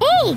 1.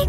1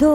2.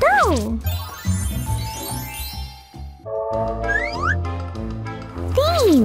2. 3.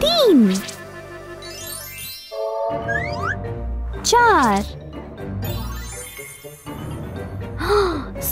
3. 4.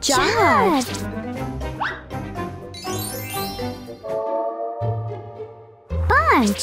4. 5.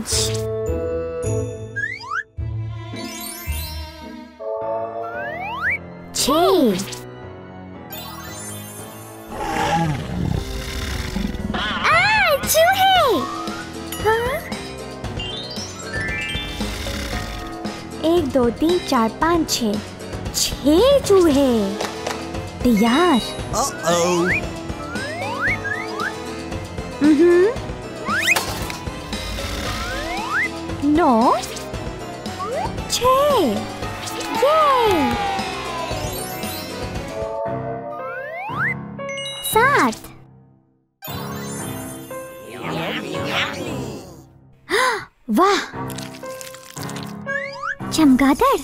5 6 चूहे। हाँ? 1 2 3 4 5 6 6 चूहे। तैयार। नो 6 ये 7 वाह, चमगादड़।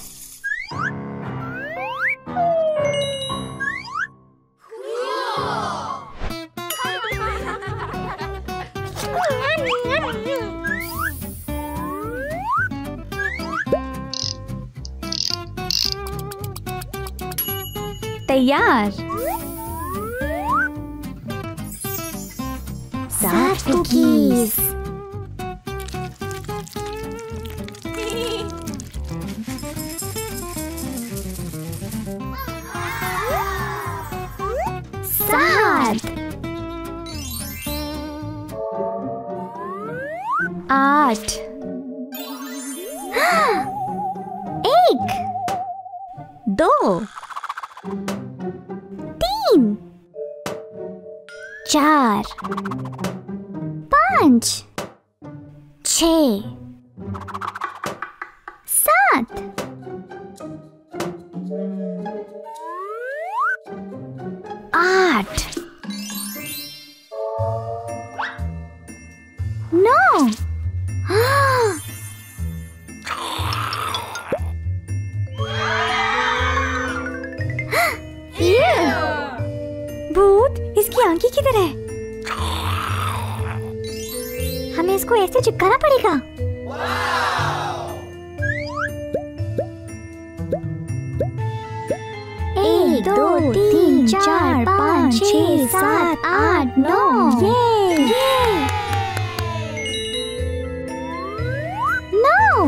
'तैयार। 7 कुकीज। 7 8 1 2 3 4 5 6 7 8 9 भूत, इसकी आंखें किधर है? हमें इसको ऐसे चिपकाना पड़ेगा। एक 2 3 4 5 6 7 8 9 ये 9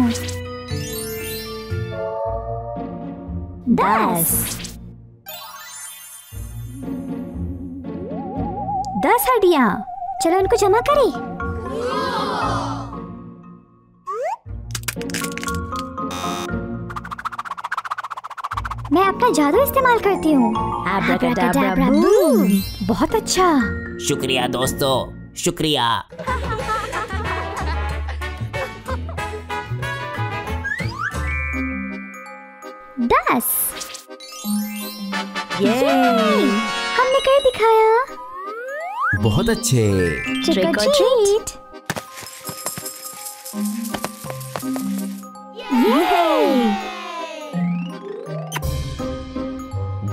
10 हड्डियां। चलो इनको जमा करें। मैं अपना जादू इस्तेमाल करती हूँ। Abracadabra boom। बहुत अच्छा। शुक्रिया दोस्तों, शुक्रिया। दस। हमने कर दिखाया। बहुत अच्छे। Trick or treat।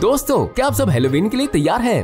दोस्तों, क्या आप सब हैलोवीन के लिए तैयार हैं?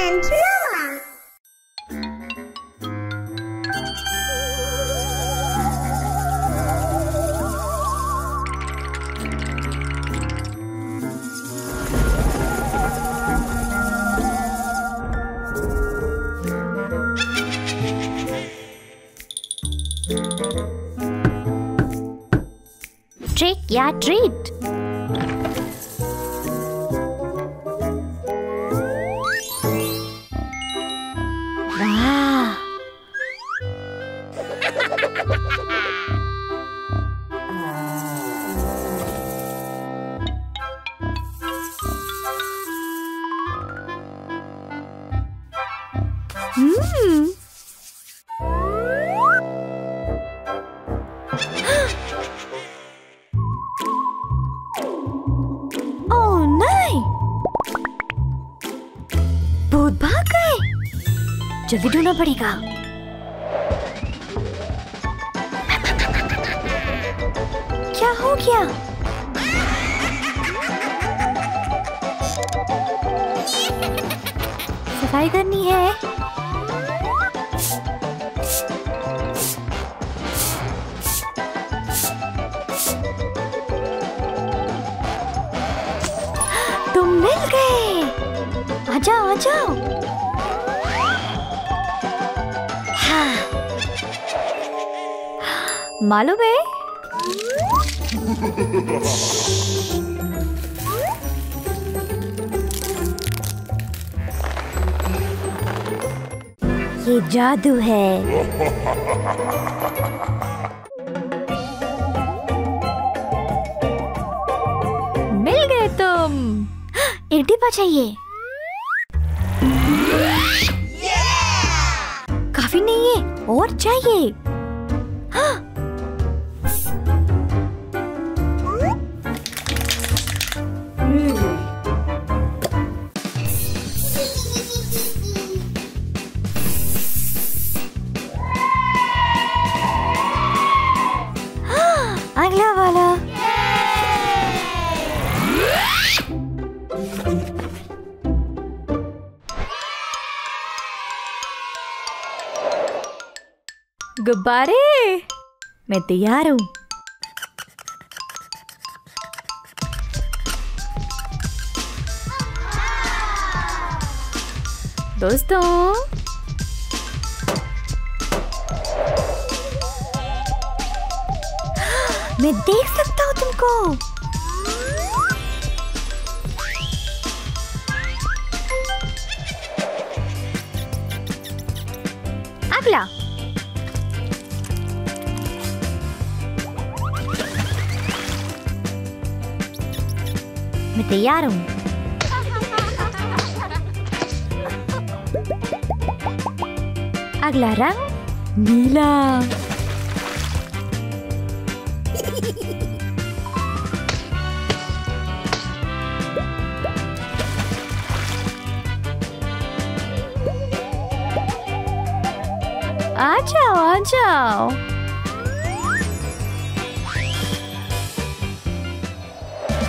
and Roma. ट्रिक या ट्रीट। वाह, ओह नहीं, भूत भाग गए। जल्दी ढूंढना पड़ेगा। क्या हो गया? सफाई करनी है। तुम मिल गए। आ जाओ आ जाओ। मालूम है? ये जादू है। मिल गए तुम। एक डिब्बा चाहिए। काफी नहीं है, और चाहिए। अगला वाला। गुब्बारे, मैं तैयार हूँ। दोस्तों, मैं देख सकता हूँ तुमको। अगला। मैं तैयार हूँ। अगला रंग नीला। आ जाओ, आ जाओ।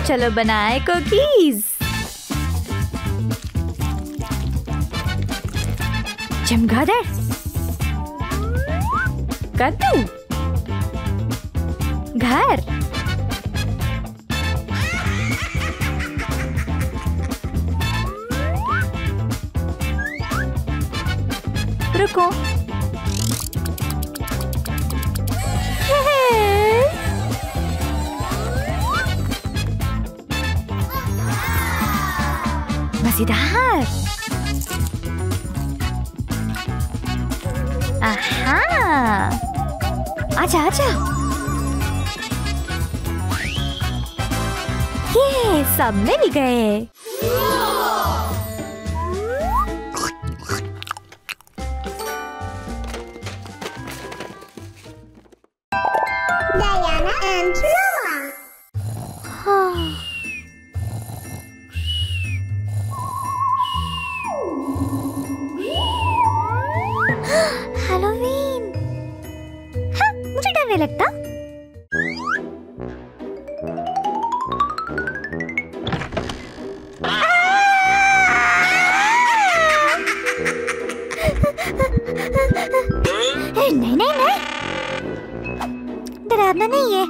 चलो बनाए कुकीज। चमगादड़, कद्दू, घर, रुको। मजेदार। आहा, आजा आजा। ये सब मिल गए। Diana and Roma. हॉलोवीन। हाँ, मुझे डर नहीं लगता। नहीं नहीं नहीं, डरावना नहीं है।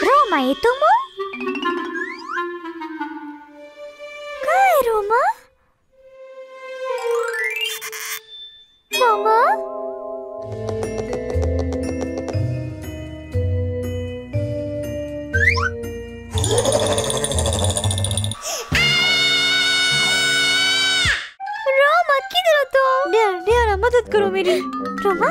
रोमा, ये तुम हो? कहाँ है रोमा? रोमा? रोमा किधर हो तुम? ड्याना, मदद करो मेरी। रोमा?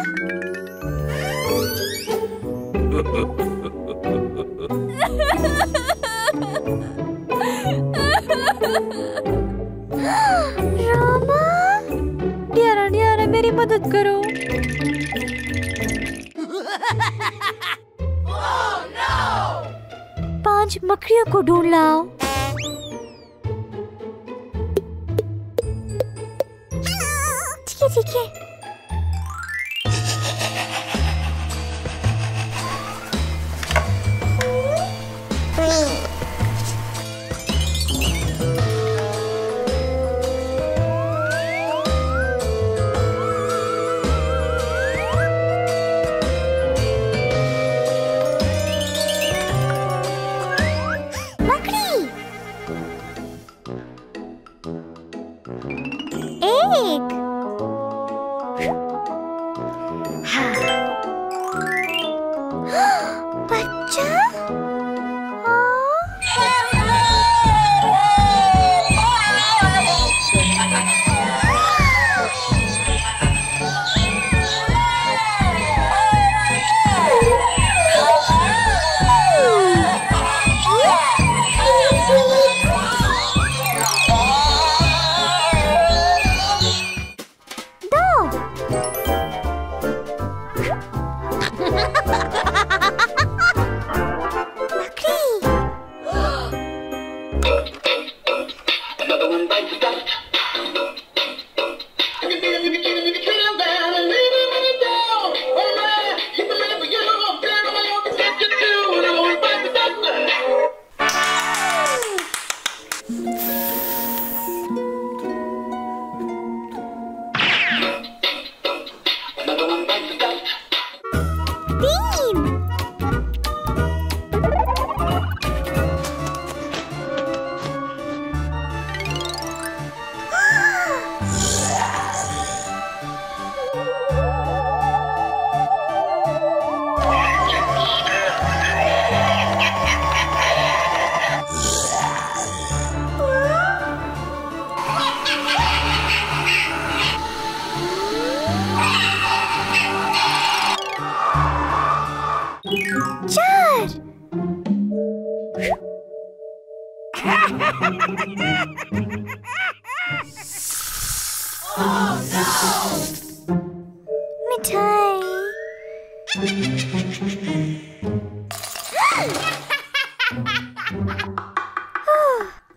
रोमा? ड्याना, मेरी मदद करो। मकड़ियों को ढूंढ लाओ। ठीक है।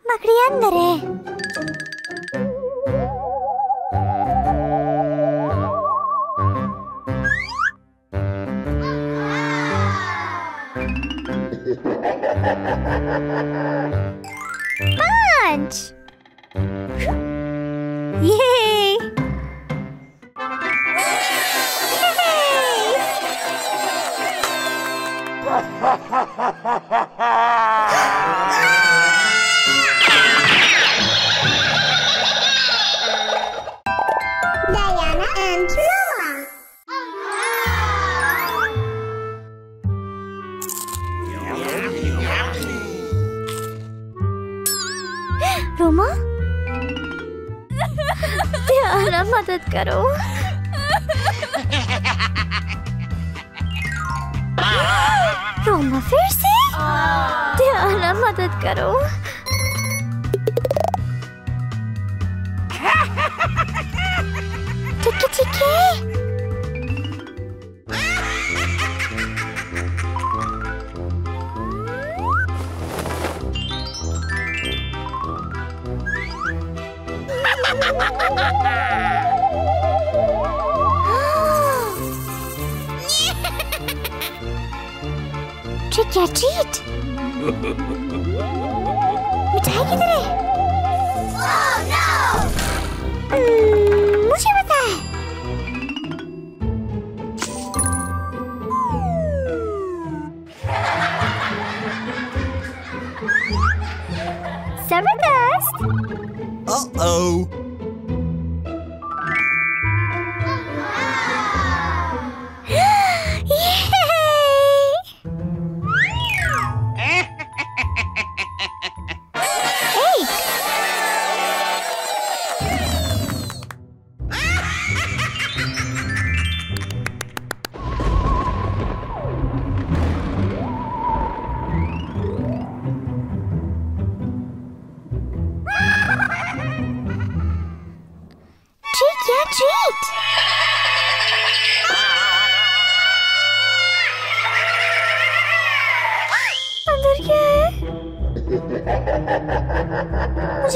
मकड़ी अंदर है। पांच। ये Diana and Roma. Roma, Diana मदद करो। रोमा फिर से, ड्याना मदद करो। ठीक है। ट्रिक या ट्रीट। मिठाई किधर है? मुझे पता है। जबरदस्त।